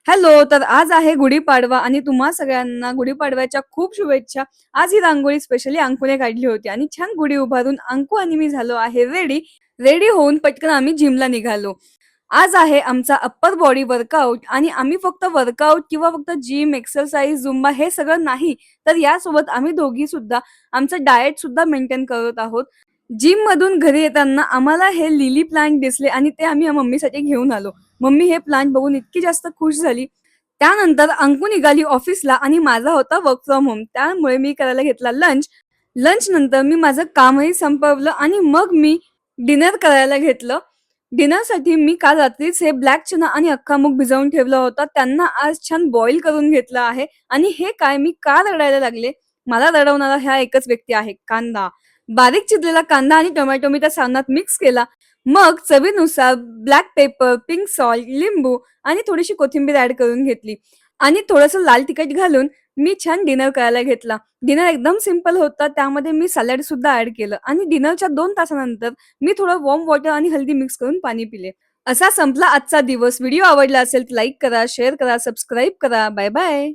Hello, तर आज आहे गुढीपाडवा आणि तुम्हा सगळ्यांना गुढीपाडव्याच्या खूप शुभेच्छा. आज ही रांगोळी स्पेशली अंकूने काढली होती आणि छान गुढी उभारून अंकू आणि मी झालो आहे रेडी. रेडी होऊन पटकन आम्ही जिमला निघालो. आज आहे आमचा अप्पर बॉडी वर्कआउट आणि आम्ही फक्त वर्कआउट किंवा फक्त जिम, एक्सरसाइज, झुंबा हे सगळं नाही, तर यासोबत आम्ही दोघी सुद्धा आमचं डाएट सुद्धा मेंटेन करत आहोत. जिममधून घरी येताना आम्हाला हे लिली प्लांट दिसले आणि ते आम्ही मम्मीसाठी घेऊन आलो. मम्मी हे प्लांट बघून इतकी जास्त खुश झाली. त्यानंतर अंकू निघाली ऑफिसला आणि माझा होता वर्क फ्रॉम होम. त्यामुळे मी करायला घेतला लंच. लंच नंतर मी माझं कामही संपवलं आणि मग मी डिनर करायला घेतलं. डिनरसाठी मी काल रात्रीच हे ब्लॅक चना आणि अख्खा मूग भिजवून ठेवला होता. त्यांना आज छान बॉईल करून घेतलं आहे आणि हे काय मी का रडायला लागले? मला रडवणारा हा एकच व्यक्ती आहे, कांदा. बारीक चिरलेला कांदा आणि टोमॅटो मी त्या सारणात मिक्स केला. मग चवीनुसार ब्लॅक पेपर, पिंक सॉल्ट, लिंबू आणि थोडीशी कोथिंबीर ॲड करून घेतली आणि थोडंसं लाल तिखट घालून मी छान डिनर करायला घेतला. डिनर एकदम सिंपल होता. त्यामध्ये मी सॅलड सुद्धा ॲड केलं आणि डिनरच्या 2 तासानंतर मी थोडं वॉर्म वॉटर आणि हल्दी मिक्स करून पाणी पिले. असा संपला आजचा दिवस. व्हिडिओ आवडला असेल तर लाईक करा, शेअर करा, सबस्क्राईब करा. Bye bye.